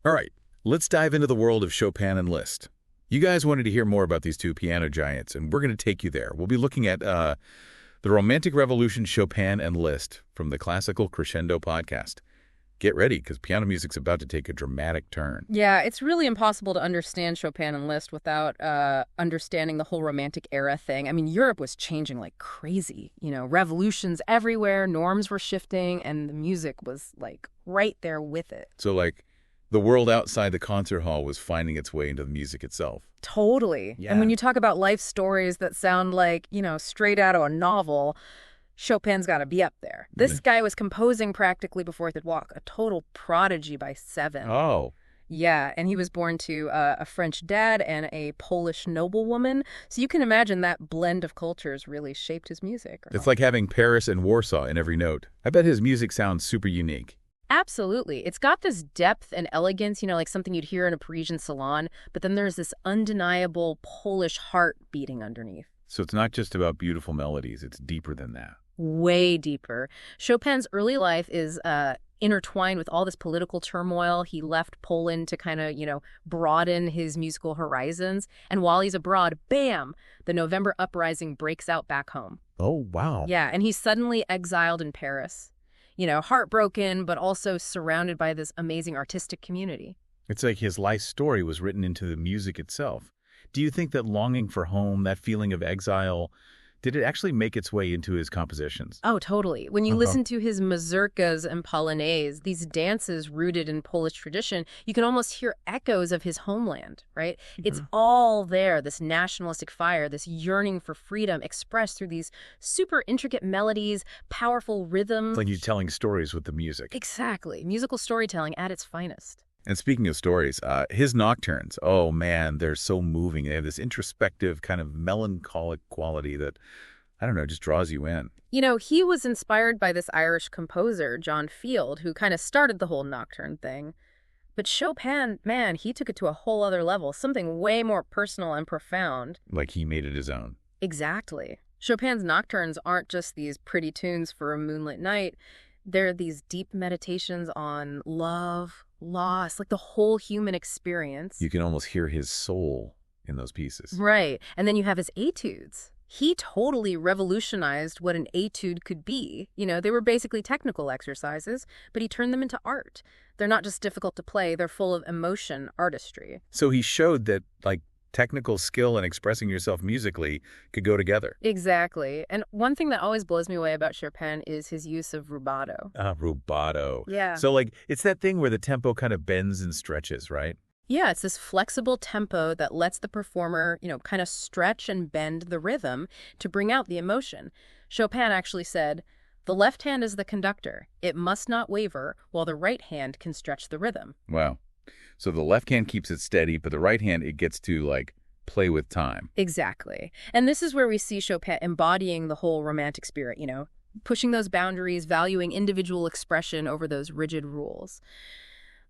All right, let's dive into the world of Chopin and Liszt. You guys wanted to hear more about these two piano giants, and we're going to take you there. We'll be looking at the Romantic Revolution, Chopin and Liszt from the Classical Crescendo Podcast. Get ready, because piano music's about to take a dramatic turn. Yeah, it's really impossible to understand Chopin and Liszt without understanding the whole Romantic era thing. I mean, Europe was changing like crazy. You know, revolutions everywhere, norms were shifting, and the music was like right there with it. So, like, the world outside the concert hall was finding its way into the music itself. Totally. Yeah. And when you talk about life stories that sound like, you know, straight out of a novel, Chopin's got to be up there. This guy was composing practically before he could walk, a total prodigy by 7. Oh. Yeah, and he was born to a French dad and a Polish noblewoman. So you can imagine that blend of cultures really shaped his music. It's like having Paris and Warsaw in every note. I bet his music sounds super unique. Absolutely. It's got this depth and elegance, you know, like something you'd hear in a Parisian salon, but then there's this undeniable Polish heart beating underneath. So it's not just about beautiful melodies, it's deeper than that. Way deeper. Chopin's early life is intertwined with all this political turmoil. He left Poland to kind of, you know, broaden his musical horizons. And while he's abroad, bam, the November uprising breaks out back home. Oh, wow. Yeah, and he's suddenly exiled in Paris. You know, heartbroken, but also surrounded by this amazing artistic community. It's like his life story was written into the music itself. Do you think that longing for home, that feeling of exile, did it actually make its way into his compositions? Oh, totally. When you listen to his mazurkas and polonaises, these dances rooted in Polish tradition, you can almost hear echoes of his homeland, right? It's all there, this nationalistic fire, this yearning for freedom expressed through these super intricate melodies, powerful rhythms. It's like you're telling stories with the music. Exactly. Musical storytelling at its finest. And speaking of stories, his nocturnes, oh man, they're so moving. They have this introspective kind of melancholic quality that, I don't know, just draws you in. You know, he was inspired by this Irish composer, John Field, who kind of started the whole nocturne thing. But Chopin, man, he took it to a whole other level, something way more personal and profound. Like he made it his own. Exactly. Chopin's nocturnes aren't just these pretty tunes for a moonlit night. They're these deep meditations on love, loss, like the whole human experience. You can almost hear his soul in those pieces. Right. And then you have his etudes. He totally revolutionized what an etude could be. You know, they were basically technical exercises, but he turned them into art. They're not just difficult to play, they're full of emotion, artistry. So he showed that, like, technical skill and expressing yourself musically could go together. Exactly. And one thing that always blows me away about Chopin is his use of rubato. Rubato. Yeah. So, like, it's that thing where the tempo kind of bends and stretches, right? Yeah, it's this flexible tempo that lets the performer, you know, kind of stretch and bend the rhythm to bring out the emotion. Chopin actually said, "The left hand is the conductor. It must not waver, while the right hand can stretch the rhythm." Wow. So the left hand keeps it steady, but the right hand, it gets to, like, play with time. Exactly. And this is where we see Chopin embodying the whole romantic spirit, you know, pushing those boundaries, valuing individual expression over those rigid rules.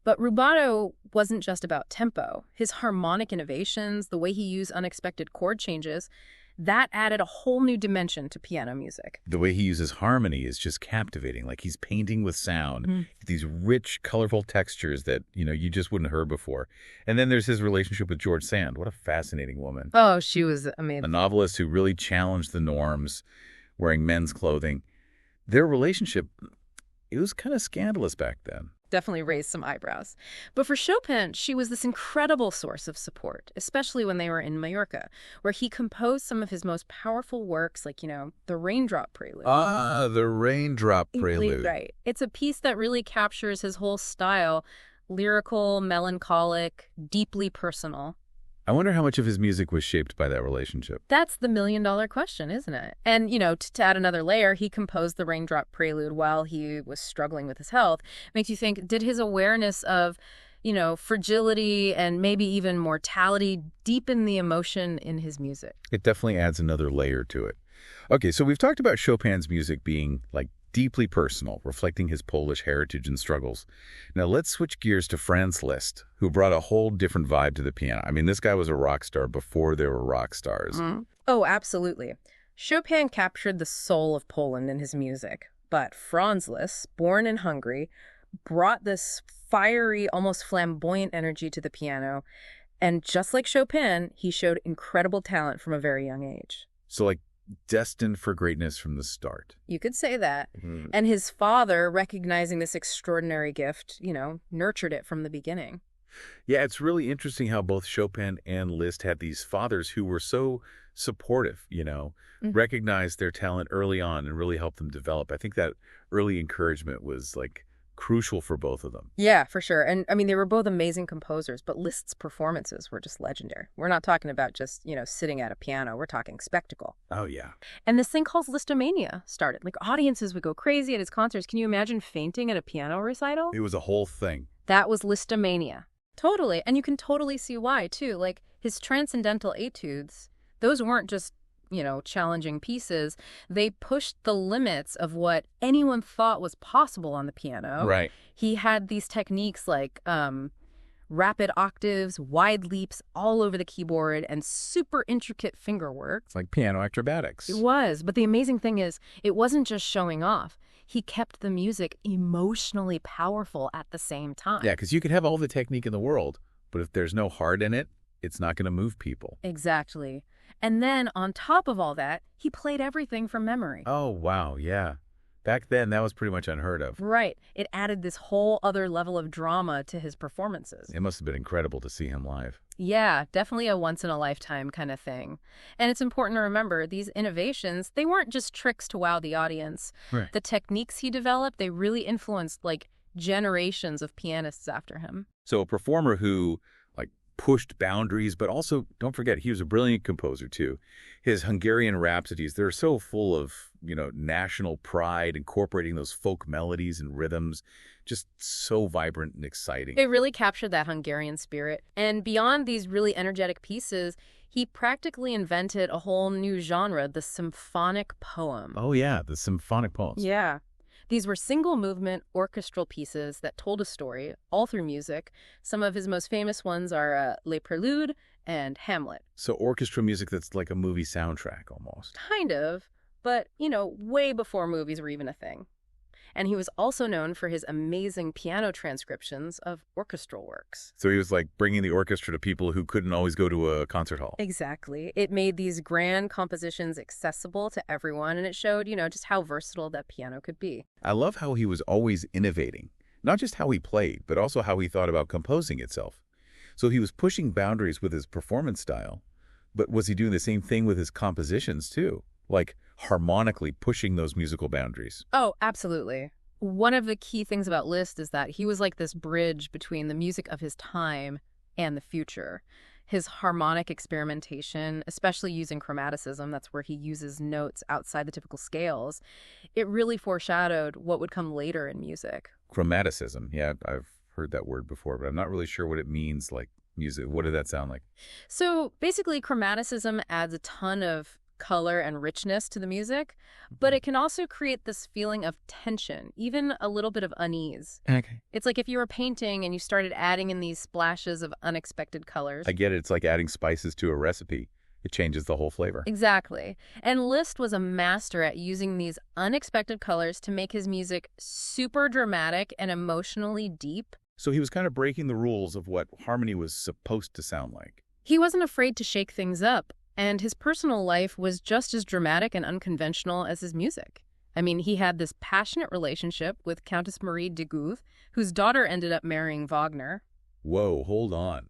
But rubato wasn't just about tempo. His harmonic innovations, the way he used unexpected chord changes, that added a whole new dimension to piano music. The way he uses harmony is just captivating. Like he's painting with sound, these rich, colorful textures that, you know, you just wouldn't have heard before. And then there's his relationship with George Sand. What a fascinating woman. Oh, she was amazing. A novelist who really challenged the norms, wearing men's clothing. Their relationship, it was kind of scandalous back then. Definitely raised some eyebrows. But for Chopin, she was this incredible source of support, especially when they were in Majorca, where he composed some of his most powerful works, like, you know, the Raindrop Prelude. The Raindrop Prelude. Right. It's a piece that really captures his whole style, lyrical, melancholic, deeply personal. I wonder how much of his music was shaped by that relationship. That's the million-dollar question, isn't it? And, you know, to add another layer, he composed the Raindrop Prelude while he was struggling with his health. Makes you think, did his awareness of, you know, fragility and maybe even mortality deepen the emotion in his music? It definitely adds another layer to it. Okay, so we've talked about Chopin's music being, like, deeply personal, reflecting his Polish heritage and struggles. Now let's switch gears to Franz Liszt, who brought a whole different vibe to the piano. I mean, this guy was a rock star before there were rock stars. Oh, absolutely. Chopin captured the soul of Poland in his music, but Franz Liszt, born in Hungary, brought this fiery, almost flamboyant energy to the piano. And just like Chopin, he showed incredible talent from a very young age. So like destined for greatness from the start. You could say that. Mm. And his father, recognizing this extraordinary gift, nurtured it from the beginning. Yeah, it's really interesting how both Chopin and Liszt had these fathers who were so supportive, recognized their talent early on and really helped them develop. I think that early encouragement was like crucial for both of them. Yeah, for sure. And I mean, they were both amazing composers, but Liszt's performances were just legendary. We're not talking about just, sitting at a piano. We're talking spectacle. Oh, yeah. And this thing called Listomania started. Like, audiences would go crazy at his concerts. Can you imagine fainting at a piano recital? It was a whole thing. That was Listomania. Totally. And you can totally see why, too. Like, his transcendental etudes, those weren't just, challenging pieces. They pushed the limits of what anyone thought was possible on the piano. Right. He had these techniques like rapid octaves, wide leaps all over the keyboard, and super intricate finger work. It's like piano acrobatics. It was. But the amazing thing is, it wasn't just showing off. He kept the music emotionally powerful at the same time. Yeah, because you could have all the technique in the world, but if there's no heart in it, it's not going to move people. Exactly. And then on top of all that, he played everything from memory. Oh, wow, yeah. Back then, that was pretty much unheard of. Right. It added this whole other level of drama to his performances. It must have been incredible to see him live. Yeah, definitely a once-in-a-lifetime kind of thing. And it's important to remember, these innovations, they weren't just tricks to wow the audience. Right. The techniques he developed, they really influenced, generations of pianists after him. So a performer who, pushed boundaries, but also, don't forget, he was a brilliant composer, too. His Hungarian Rhapsodies, they're so full of, national pride, incorporating those folk melodies and rhythms, just so vibrant and exciting. It really captured that Hungarian spirit. And beyond these really energetic pieces, he practically invented a whole new genre, the symphonic poem. Oh, yeah, the symphonic poems. Yeah. These were single-movement orchestral pieces that told a story, all through music. Some of his most famous ones are Les Préludes and Hamlet. So orchestra music that's like a movie soundtrack almost. Kind of, but, way before movies were even a thing. And he was also known for his amazing piano transcriptions of orchestral works. So he was bringing the orchestra to people who couldn't always go to a concert hall. Exactly. It made these grand compositions accessible to everyone, and it showed, just how versatile that piano could be. I love how he was always innovating, not just how he played, but also how he thought about composing itself. So he was pushing boundaries with his performance style, but was he doing the same thing with his compositions too? Harmonically pushing those musical boundaries. Oh, absolutely. One of the key things about Liszt is that he was like this bridge between the music of his time and the future. His harmonic experimentation, especially using chromaticism, that's where he uses notes outside the typical scales, it really foreshadowed what would come later in music. Chromaticism, yeah, I've heard that word before, but I'm not really sure what it means, music. What did that sound like? So basically, chromaticism adds a ton of color and richness to the music, but it can also create this feeling of tension, even a little bit of unease. Okay. It's like if you were painting and you started adding in these splashes of unexpected colors. I get it. It's like adding spices to a recipe. It changes the whole flavor. Exactly. And Liszt was a master at using these unexpected colors to make his music super dramatic and emotionally deep. So he was kind of breaking the rules of what harmony was supposed to sound like. He wasn't afraid to shake things up. And his personal life was just as dramatic and unconventional as his music. I mean, he had this passionate relationship with Countess Marie de Guth, whose daughter ended up marrying Wagner. Whoa, hold on.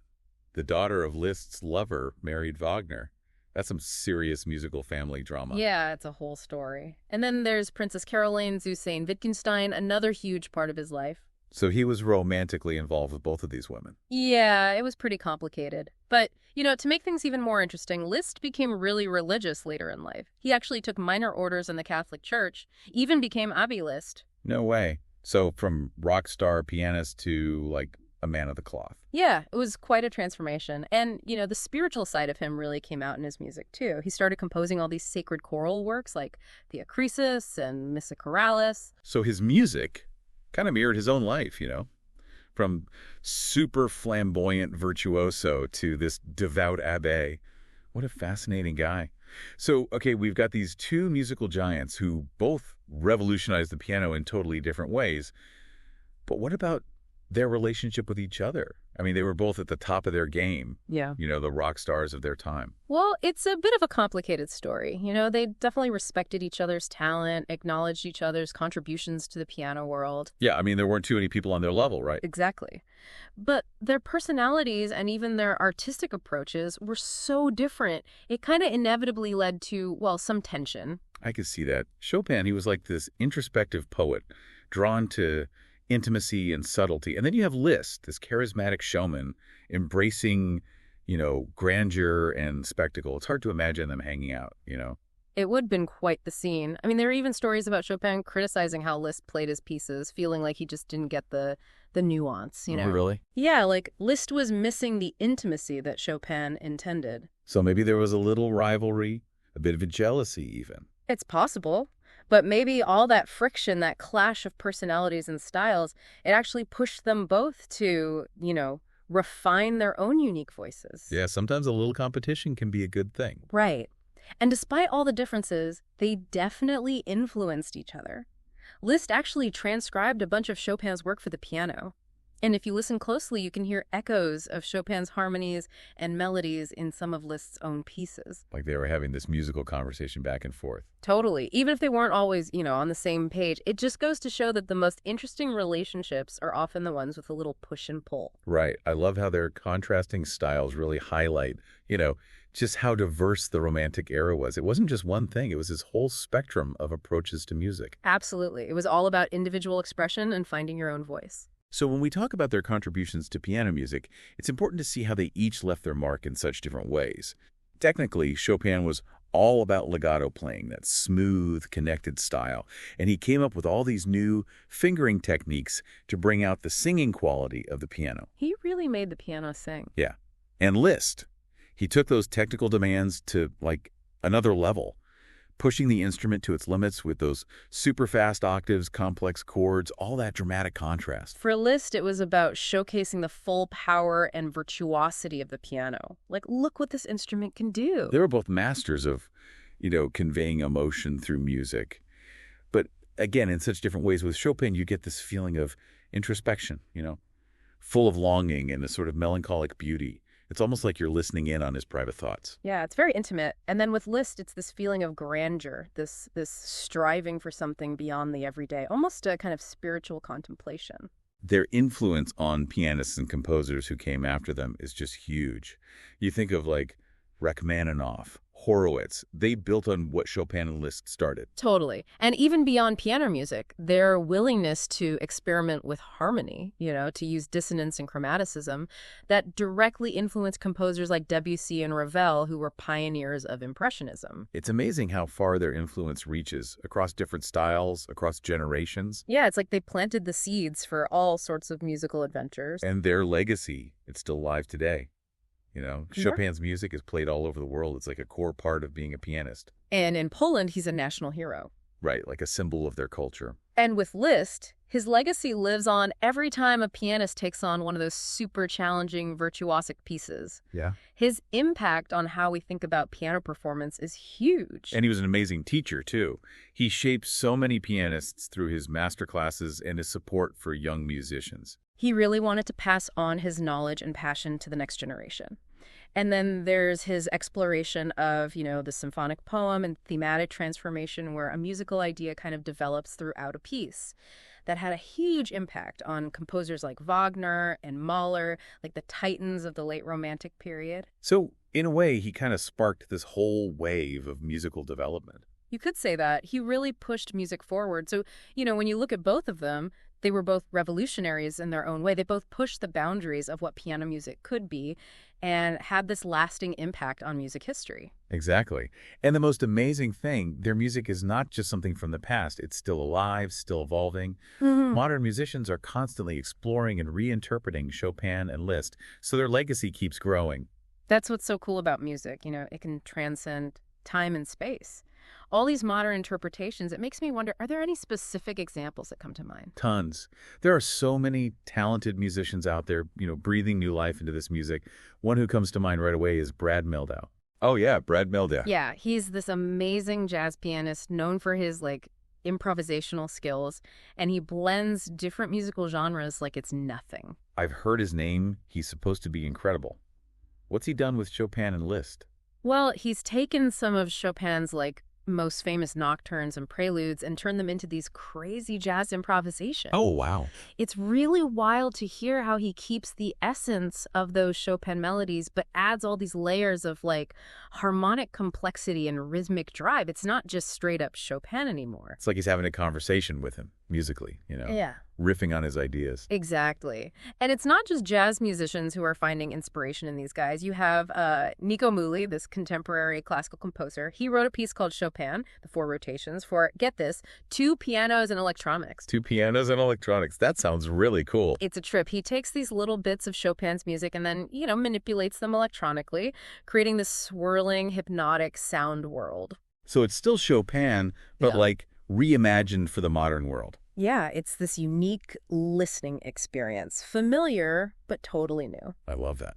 The daughter of Liszt's lover married Wagner. That's some serious musical family drama. Yeah, it's a whole story. And then there's Princess Caroline Zusane Wittgenstein, another huge part of his life. So he was romantically involved with both of these women. Yeah, it was pretty complicated. But, to make things even more interesting, Liszt became really religious later in life. He actually took minor orders in the Catholic Church, even became Abbé Liszt. No way. So from rock star pianist to, a man of the cloth. Yeah, it was quite a transformation. And, the spiritual side of him really came out in his music, too. He started composing all these sacred choral works like the Acresis and Missa Choralis. So his music kind of mirrored his own life, from super flamboyant virtuoso to this devout abbé. What a fascinating guy. So, okay, we've got these two musical giants who both revolutionized the piano in totally different ways. But what about their relationship with each other. I mean, they were both at the top of their game, Yeah. the rock stars of their time. Well, it's a bit of a complicated story. They definitely respected each other's talent, acknowledged each other's contributions to the piano world. Yeah, I mean, there weren't too many people on their level, right? Exactly. But their personalities and even their artistic approaches were so different, it kind of inevitably led to, well, some tension. I could see that. Chopin, he was like this introspective poet, drawn to intimacy and subtlety. And then you have Liszt, this charismatic showman, embracing, grandeur and spectacle. It's hard to imagine them hanging out. It would have been quite the scene. I mean, there are even stories about Chopin criticizing how Liszt played his pieces, feeling like he just didn't get the nuance, Oh, really? Yeah, like Liszt was missing the intimacy that Chopin intended. So maybe there was a little rivalry, a bit of a jealousy even. It's possible. But maybe all that friction, that clash of personalities and styles, it actually pushed them both to, refine their own unique voices. Yeah, sometimes a little competition can be a good thing. Right. And despite all the differences, they definitely influenced each other. Liszt actually transcribed a bunch of Chopin's work for the piano. And if you listen closely, you can hear echoes of Chopin's harmonies and melodies in some of Liszt's own pieces. Like they were having this musical conversation back and forth. Totally. Even if they weren't always, on the same page, it just goes to show that the most interesting relationships are often the ones with a little push and pull. Right. I love how their contrasting styles really highlight, just how diverse the Romantic era was. It wasn't just one thing. It was this whole spectrum of approaches to music. Absolutely. It was all about individual expression and finding your own voice. So when we talk about their contributions to piano music, it's important to see how they each left their mark in such different ways. Technically, Chopin was all about legato playing, that smooth, connected style. And he came up with all these new fingering techniques to bring out the singing quality of the piano. He really made the piano sing. Yeah. And Liszt, he took those technical demands to, another level, pushing the instrument to its limits with those super fast octaves, complex chords, all that dramatic contrast. For Liszt, it was about showcasing the full power and virtuosity of the piano. Look what this instrument can do. They were both masters of, conveying emotion through music. But again, in such different ways. With Chopin, you get this feeling of introspection, full of longing and a sort of melancholic beauty. It's almost like you're listening in on his private thoughts. Yeah, it's very intimate. And then with Liszt, it's this feeling of grandeur, this striving for something beyond the everyday, almost a kind of spiritual contemplation. Their influence on pianists and composers who came after them is just huge. You think of Rachmaninoff, Horowitz. They built on what Chopin and Liszt started. Totally. And even beyond piano music, their willingness to experiment with harmony, to use dissonance and chromaticism, that directly influenced composers like Debussy and Ravel, who were pioneers of Impressionism. It's amazing how far their influence reaches across different styles, across generations. Yeah, it's like they planted the seeds for all sorts of musical adventures. And their legacy, it's still alive today. Sure. Chopin's music is played all over the world. It's like a core part of being a pianist. And in Poland, he's a national hero. Right, like a symbol of their culture. And with Liszt, his legacy lives on every time a pianist takes on one of those super challenging virtuosic pieces. Yeah. His impact on how we think about piano performance is huge. And he was an amazing teacher, too. He shaped so many pianists through his masterclasses and his support for young musicians. He really wanted to pass on his knowledge and passion to the next generation. And then there's his exploration of, the symphonic poem and thematic transformation, where a musical idea kind of develops throughout a piece. That had a huge impact on composers like Wagner and Mahler, like the titans of the late Romantic period. So, in a way, he kind of sparked this whole wave of musical development. You could say that. He really pushed music forward. So, when you look at both of them, they were both revolutionaries in their own way. They both pushed the boundaries of what piano music could be and had this lasting impact on music history. Exactly. And the most amazing thing, their music is not just something from the past. It's still alive, still evolving. Mm-hmm. Modern musicians are constantly exploring and reinterpreting Chopin and Liszt, so their legacy keeps growing. That's what's so cool about music. It can transcend time and space. All these modern interpretations, it makes me wonder, are there any specific examples that come to mind? Tons. There are so many talented musicians out there, breathing new life into this music. One who comes to mind right away is Brad Mehldau. Oh, yeah, Brad Mehldau. Yeah, he's this amazing jazz pianist known for his, improvisational skills, and he blends different musical genres like it's nothing. I've heard his name. He's supposed to be incredible. What's he done with Chopin and Liszt? Well, he's taken some of Chopin's most famous nocturnes and preludes and turned them into these crazy jazz improvisations. Oh, wow. It's really wild to hear how he keeps the essence of those Chopin melodies, but adds all these layers of harmonic complexity and rhythmic drive. It's not just straight up Chopin anymore. It's like he's having a conversation with him musically, Yeah. riffing on his ideas. Exactly. And it's not just jazz musicians who are finding inspiration in these guys. You have Nico Muhly, this contemporary classical composer. He wrote a piece called Chopin, the Four Rotations, for, get this, 2 pianos and electronics. 2 pianos and electronics. That sounds really cool. It's a trip. He takes these little bits of Chopin's music and then, manipulates them electronically, creating this swirling, hypnotic sound world. So it's still Chopin, but Yeah. reimagined for the modern world. Yeah, it's this unique listening experience. Familiar, but totally new. I love that.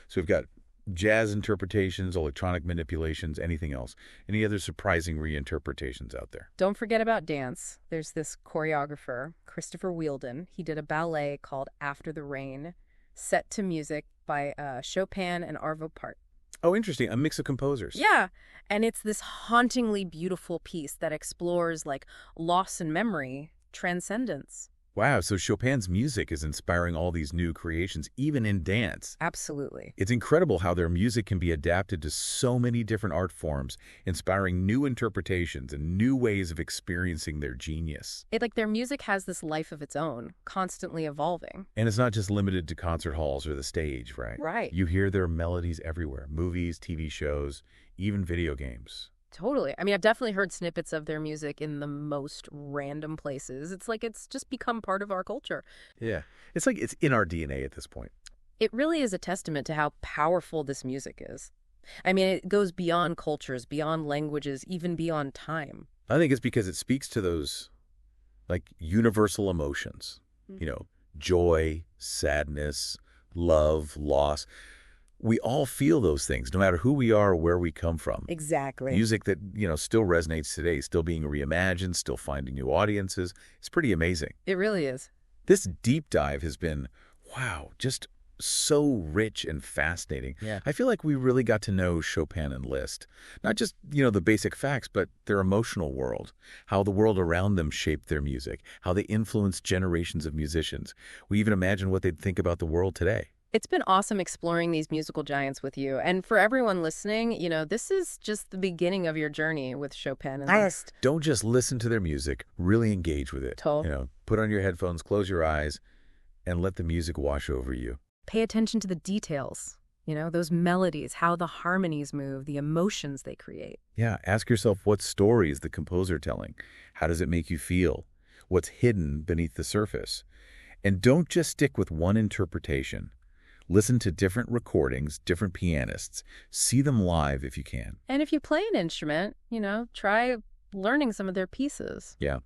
So we've got jazz interpretations, electronic manipulations, anything else. Any other surprising reinterpretations out there? Don't forget about dance. There's this choreographer, Christopher Wheeldon. He did a ballet called After the Rain, set to music by Chopin and Arvo Pärt. Oh, interesting. A mix of composers. Yeah, and it's this hauntingly beautiful piece that explores loss and memory, transcendence. Wow, so Chopin's music is inspiring all these new creations, even in dance. Absolutely. It's incredible how their music can be adapted to so many different art forms, inspiring new interpretations and new ways of experiencing their genius. Their music has this life of its own, constantly evolving. And it's not just limited to concert halls or the stage, right? Right. You hear their melodies everywhere, movies, TV shows, even video games. Totally. I mean, I've definitely heard snippets of their music in the most random places. It's just become part of our culture. Yeah. It's like it's in our DNA at this point. It really is a testament to how powerful this music is. I mean, it goes beyond cultures, beyond languages, even beyond time. I think it's because it speaks to those, universal emotions. Joy, sadness, love, loss. We all feel those things, no matter who we are or where we come from. Exactly. Music that, still resonates today, still being reimagined, still finding new audiences. It's pretty amazing. It really is. This deep dive has been, wow, just so rich and fascinating. Yeah. I feel like we really got to know Chopin and Liszt. Not just, the basic facts, but their emotional world, how the world around them shaped their music, how they influenced generations of musicians. We even imagine what they'd think about the world today. It's been awesome exploring these musical giants with you. And for everyone listening, this is just the beginning of your journey with Chopin and Liszt. Don't just listen to their music, really engage with it. Totally. Put on your headphones, close your eyes, and let the music wash over you. Pay attention to the details, those melodies, how the harmonies move, the emotions they create. Yeah, ask yourself, what story is the composer telling? How does it make you feel? What's hidden beneath the surface? And don't just stick with one interpretation. Listen to different recordings, different pianists. See them live if you can. And if you play an instrument, try learning some of their pieces. Yeah.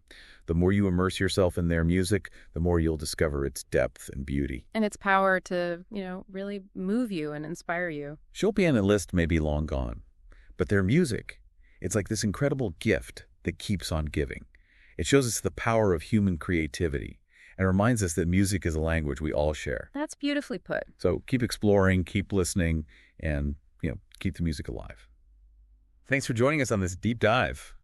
The more you immerse yourself in their music, the more you'll discover its depth and beauty. And its power to, really move you and inspire you. Chopin and Liszt may be long gone, but their music, it's like this incredible gift that keeps on giving. It shows us the power of human creativity and reminds us that music is a language we all share. That's beautifully put. So keep exploring, keep listening, and keep the music alive. Thanks for joining us on this deep dive.